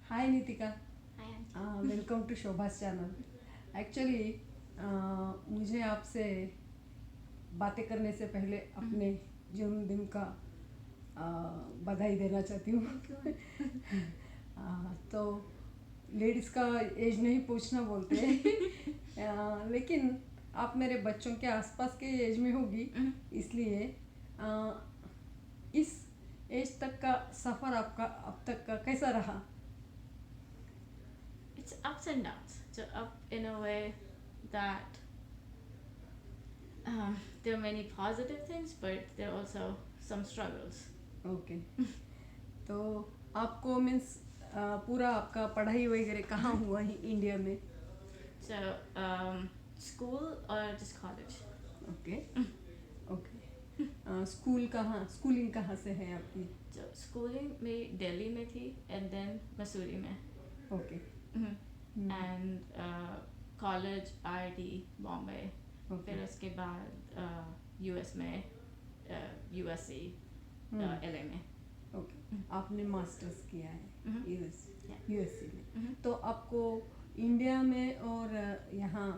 Hi Nitika, hi aunty. Welcome to Shobha's channel. Actually मुझे आपसे बातें करने से पहले अपने जन्मदिन का बधाई देना चाहती हूँ। Thank you. तो लेडीज़ का एज नहीं पूछना बोलते हैं। लेकिन आप मेरे बच्चों के आसपास के एज में होगी, इसलिए इस एज तक का सफ़र आपका अब तक का कैसा रहा? It's ups and downs. So up in a way that there are many positive things, but there are also some struggles. Okay. तो आपको मीन्स पूरा आपका पढ़ाई वगैरह कहाँ हुआ है इंडिया में? So school or just college? Okay okay. Schooling कहाँ से है आपकी? So schooling में दिल्ली में थी and then मसूरी में. Okay And college IIT Bombay. Okay फिर उसके बाद यूएस में USC LA में. ओके। आपने मास्टर्स किया है Yeah. यूएससी में। तो आपको इंडिया में और यहाँ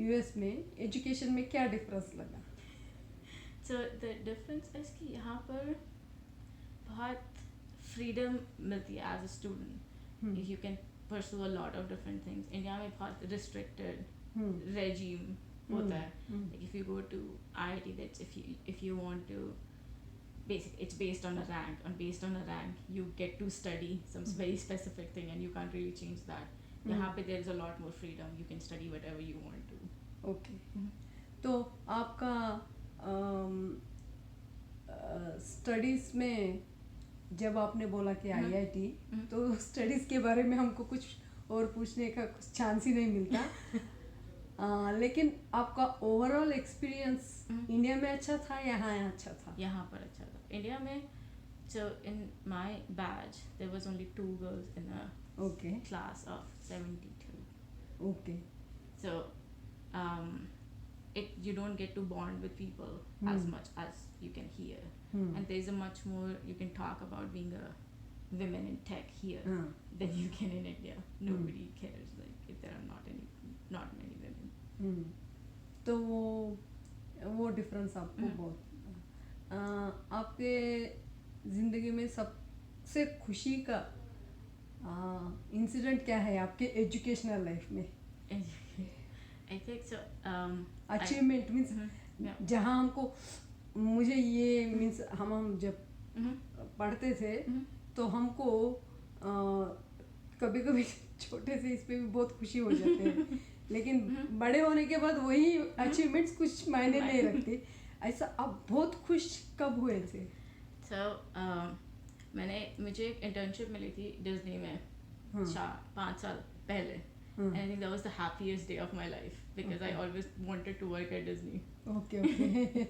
यूएस में एजुकेशन में क्या डिफरेंस लगा? So the difference is कि यहाँ पर बहुत freedom मिलती है as a student. You can pursue a lot of different things. India में बहुत restricted regime होता है. Like if you go to IIT, that's if you want to it's based on a rank, and based on a rank you get to study some very specific thing and you can't really change that. यहाँ पे there is a lot more freedom. You can study whatever you want to. Okay. तो आपका studies में जब आपने बोला कि IIT, तो स्टडीज़ के बारे में हमको कुछ और पूछने का कुछ चांस ही नहीं मिलता। लेकिन आपका ओवरऑल एक्सपीरियंस इंडिया में अच्छा था, यहाँ अच्छा था? यहाँ पर अच्छा था. इंडिया में so in my batch there was only 2 girls in a okay class of 72. Okay So you don't get to bond with people as much as you can here. And there's a much more you can talk about being a women in tech here than you can in India. Nobody cares like if there are not many women. तो वो difference आपको बहुत आपके ज़िंदगी में सबसे खुशी का इंसिडेंट क्या है आपके एजुकेशनल लाइफ में? I think so. Achievement means जहाँ हमको मुझे ये मीन्स हम जब पढ़ते थे तो हमको कभी कभी छोटे से इस पे भी बहुत खुशी हो जाते हैं, लेकिन बड़े होने के बाद वही अचीवमेंट्स कुछ मायने नहीं रखते। ऐसा आप बहुत खुश कब हुए थे? So मुझे एक इंटर्नशिप मिली थी डिज्नी में 5 साल पहले. And I think that was the happiest day of my life because I always wanted to work at Disney. Okay okay.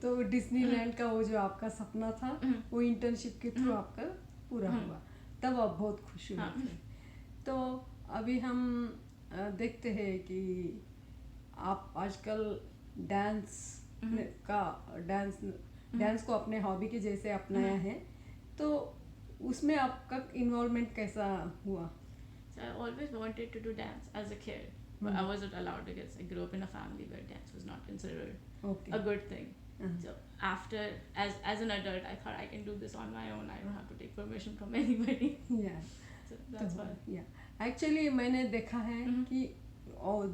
तो डिज्नीलैंड का वो जो आपका सपना था वो इंटर्नशिप के थ्रू आपका पूरा हुआ, तब आप बहुत खुश हुए थे। तो अभी हम देखते हैं कि आप आजकल डांस को अपने हॉबी के जैसे अपनाया है, तो उसमें आपका इन्वॉल्वमेंट कैसा हुआ? So I always wanted to do dance as a kid, but I wasn't allowed because I grew up in a family where dance was not considered a good thing. So after, as an adult, I thought I can do this on my own. I don't have to take permission from anybody. Yeah. So that's why. Yeah. Actually मैंने देखा है कि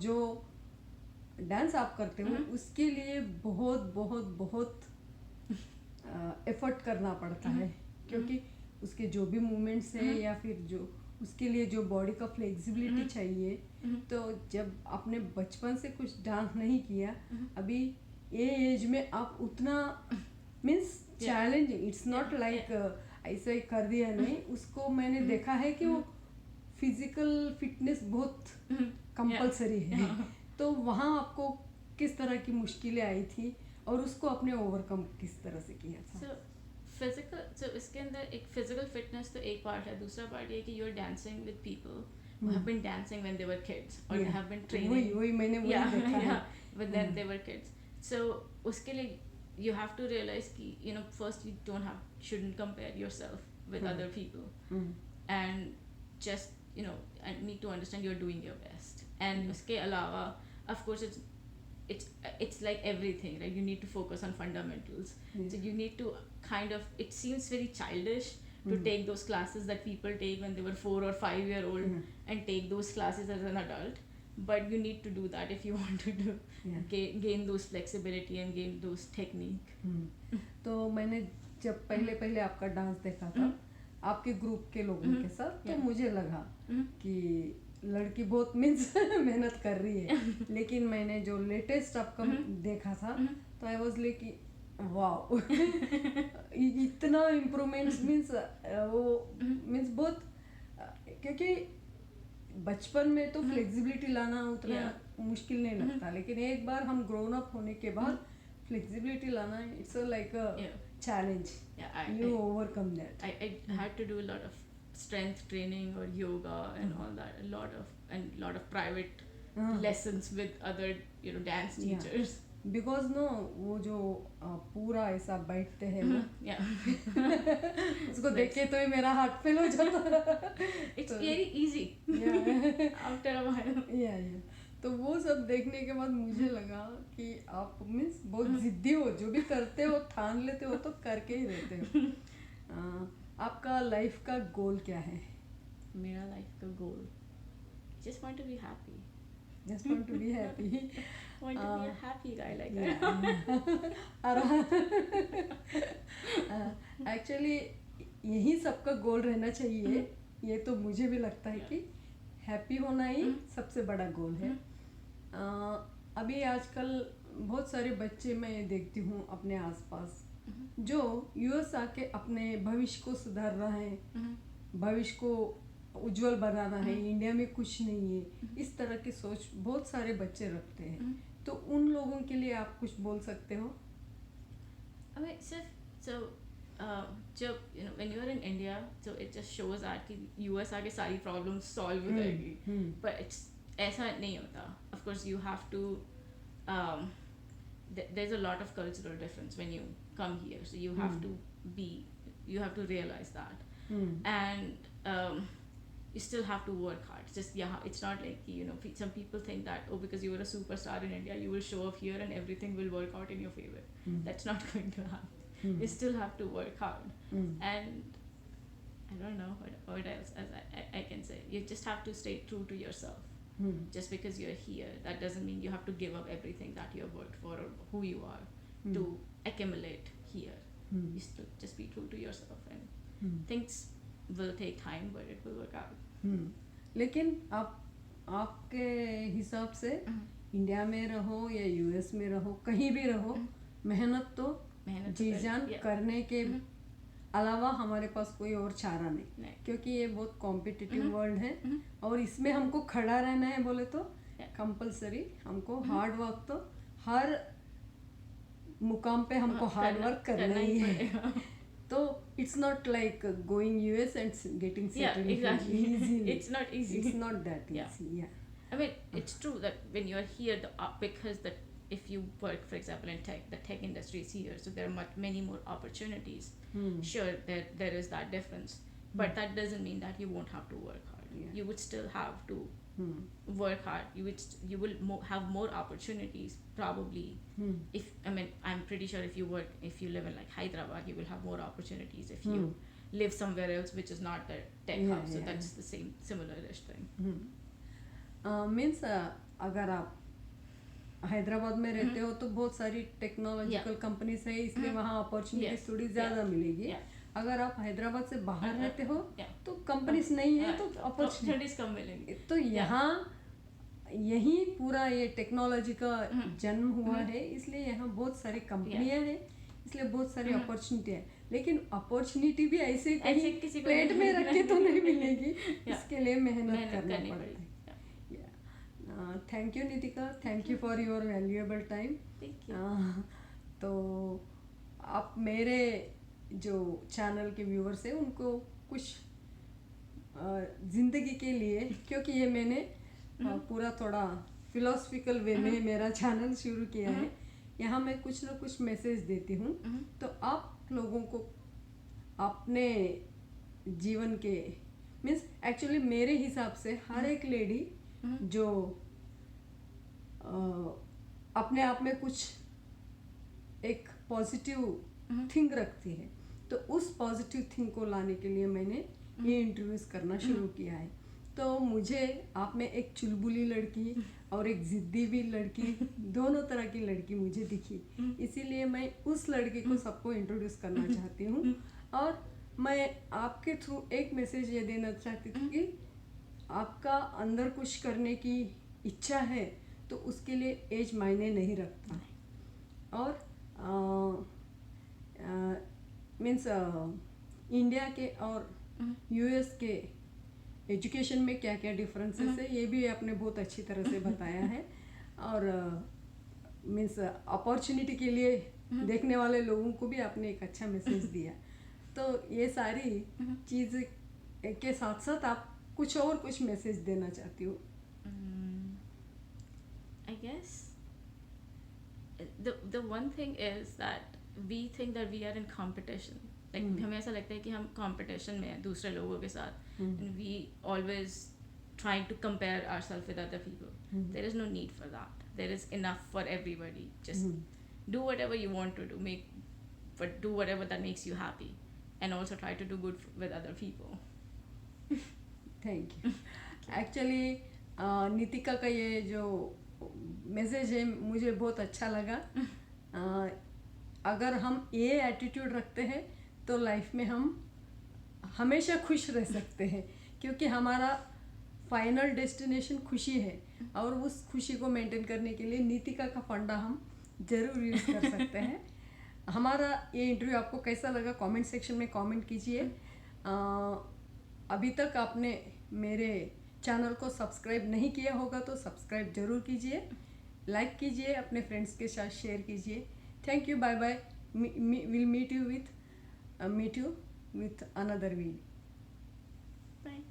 जो dance आप करते हो उसके लिए बहुत बहुत बहुत एफर्ट करना पड़ता है, क्योंकि उसके जो भी मूवमेंट्स है या फिर जो उसके लिए जो बॉडी का फ्लेक्सिबिलिटी चाहिए, तो जब आपने बचपन से कुछ डांस नहीं किया, अभी ये एज में आप उतना means challenge, it's not like ऐसा ही कर दिया नहीं, उसको मैंने देखा है कि वो फिजिकल फिटनेस बहुत कंपलसरी है। तो वहाँ आपको किस तरह की मुश्किलें आई थी और उसको आपने ओवरकम किस तरह से किया था? So इसके अंदर एक फिजिकल फिटनेस तो एक पार्ट है, दूसरा पार्ट ये कि you're dancing with people who have been dancing when they were kids or they have been training. वही मैंने देखा है। But then they were kids. So उसके लिए you have to realize कि first you shouldn't compare yourself with other people. And just I need to understand you're doing your best. And uske alawa, of course, it's like everything, right? You need to focus on fundamentals. So you need to kind of, it seems very childish to take those classes that people take when they were 4 or 5 year old and take those classes as an adult, but you need to do that if you want to gain those flexibility and gain those technique. तो मैंने जब पहले आपका dance देखा था आपके group के लोगों के साथ, तो मुझे लगा कि लड़की बहुत मीन्स मेहनत कर रही है, लेकिन मैंने जो लेटेस्ट आपका देखा था तो आई वाज लाइक वाओ, इतना इम्प्रूवमेंट्स मीन्स वो मीन्स बहुत, क्योंकि बचपन में तो फ्लेक्सिबिलिटी लाना उतना मुश्किल नहीं लगता, लेकिन एक बार हम ग्रोन अप होने के बाद फ्लेक्सिबिलिटी लाना it's like a challenge. You overcome that. I had to do a lot of strength training or yoga and all that, a lot of private lessons with other dance teachers. Because no, वो जो पूरा ऐसा बैठते हैं ना, उसको देख के तो मेरा हार्ट फेल हो जाता. It's very easy after a while. तो वो सब देखने के बाद मुझे लगा कि आप मीन्स बहुत जिद्दी हो, जो भी करते हो ठान लेते हो तो करके ही रहते हो. आपका लाइफ का गोल क्या है? मेरा लाइफ का गोल, just want to be happy. Just want to be happy. Want to be a happy guy like that. Actually यही सबका गोल रहना चाहिए. ये तो मुझे भी लगता है कि हैप्पी होना ही सबसे बड़ा गोल है. अभी आजकल बहुत सारे बच्चे मैं देखती हूँ अपने आसपास जो यूएस आके अपने भविष्य को सुधार रहा है, भविष्य को उज्जवल बनाना है, इंडिया में कुछ नहीं है, इस तरह की सोच बहुत सारे बच्चे रखते हैं. तो उन लोगों के लिए आप कुछ बोल सकते हो? जब when you are in India, so it just shows that कि US आके सारी problems solve हो जाएगी, but it's ऐसा नहीं होता. Of course you have to there's a lot of cultural difference when you come here, so you have to realize that. And you still have to work hard. It's not like some people think that because you were a superstar in India you will show off here and everything will work out in your favor. That's not going to happen. You still have to work hard. And I don't know what else as I can say. You just have to stay true to yourself. Just because you're here, that doesn't mean you have to give up everything that you have worked for or who you are to accumulate here. You still just be true to yourself, and things will take time, but it will work out. लेकिन आपके हिसाब से India में रहो या US में रहो, कहीं भी रहो, मेहनत तो जी जान करने के अलावा हमारे पास कोई और चारा नहीं, क्योंकि ये बहुत कॉम्पिटिटिव वर्ल्ड है और इसमें हमको खड़ा रहना है बोले तो कंपलसरी हमको हार्ड वर्क, तो हर मुकाम पे हमको हार्ड वर्क करना ही है. तो it's not like going US and getting settled easily. It's not easy. It's not that easy. I mean, it's true that when you're here, because if you work, for example, in tech, the tech industry is here, so there are many more opportunities. Sure, there is that difference, but that doesn't mean that you won't have to work hard. You would still have to work hard. You will have more opportunities probably. I'm pretty sure if you live in like Hyderabad, you will have more opportunities if you live somewhere else which is not the tech hub. So that's the similar-ish thing. Means अगर आप हैदराबाद में रहते हो तो बहुत सारी technological companies है, इसलिए वहाँ अपॉर्चुनिटीज थोड़ी ज़्यादा मिलेगी. अगर आप हैदराबाद से बाहर रहते हो तो कंपनीज नहीं है तो अपॉर्चुनिटीज कम मिलेंगी. तो यहाँ यही पूरा ये टेक्नोलॉजी का जन्म हुआ है, इसलिए यहाँ बहुत सारी कंपनियाँ हैं, इसलिए बहुत सारी अपॉर्चुनिटी है. लेकिन अपॉर्चुनिटी भी ऐसे कहीं प्लेट में रख के तो नहीं मिलेगी, इसके लिए मेहनत करना पड़ता है. Thank you Nitika, thank you for your valuable time. तो आप मेरे जो चैनल के व्यूअर्स हैं उनको कुछ ज़िंदगी के लिए, क्योंकि ये मैंने पूरा थोड़ा फिलोसफिकल वे में मेरा चैनल शुरू किया है, यहाँ मैं कुछ ना कुछ मैसेज देती हूँ. तो आप लोगों को अपने जीवन के मीन्स एक्चुअली मेरे हिसाब से हर एक लेडी जो अपने आप में कुछ एक पॉजिटिव थिंग रखती है, तो उस पॉजिटिव थिंग को लाने के लिए मैंने ये इंटरव्यूज करना शुरू किया है। तो मुझे आप में एक चुलबुली लड़की और एक जिद्दी भी लड़की, दोनों तरह की लड़की मुझे दिखी, इसीलिए मैं उस लड़की को सबको इंट्रोड्यूस करना चाहती हूँ। और मैं आपके थ्रू एक मैसेज ये देना चाहती थी कि आपका अंदर कुछ करने की इच्छा है तो उसके लिए एज मायने नहीं रखता। और मीन्स इंडिया के और यूएस के एजुकेशन में क्या क्या डिफरेंसेस है ये भी आपने बहुत अच्छी तरह से बताया है। और मीन्स अपॉर्चुनिटी के लिए देखने वाले लोगों को भी आपने एक अच्छा मैसेज दिया। तो ये सारी चीज़ के साथ साथ आप कुछ मैसेज देना चाहती हो? I guess the one thing is that we think that we are in competition. Like हमें ऐसा लगता है कि हम competition में हैं दूसरे लोगों के साथ, and we always trying to compare ourselves with other people. There is no need for that. There is enough for everybody. Just do whatever you want to do. But do whatever that makes you happy, and also try to do good with other people. Thank you. Actually Nitika का ये जो message है मुझे बहुत अच्छा लगा। अगर हम ये एटीट्यूड रखते हैं तो लाइफ में हम हमेशा खुश रह सकते हैं, क्योंकि हमारा फाइनल डेस्टिनेशन खुशी है और उस खुशी को मेंटेन करने के लिए नीतिका का फंडा हम ज़रूर यूज़ कर सकते हैं। हमारा ये इंटरव्यू आपको कैसा लगा कमेंट सेक्शन में कमेंट कीजिए। अभी तक आपने मेरे चैनल को सब्सक्राइब नहीं किया होगा तो सब्सक्राइब ज़रूर कीजिए, लाइक कीजिए, अपने फ्रेंड्स के साथ शेयर कीजिए। Thank you, bye bye. Will meet you with another video. Bye.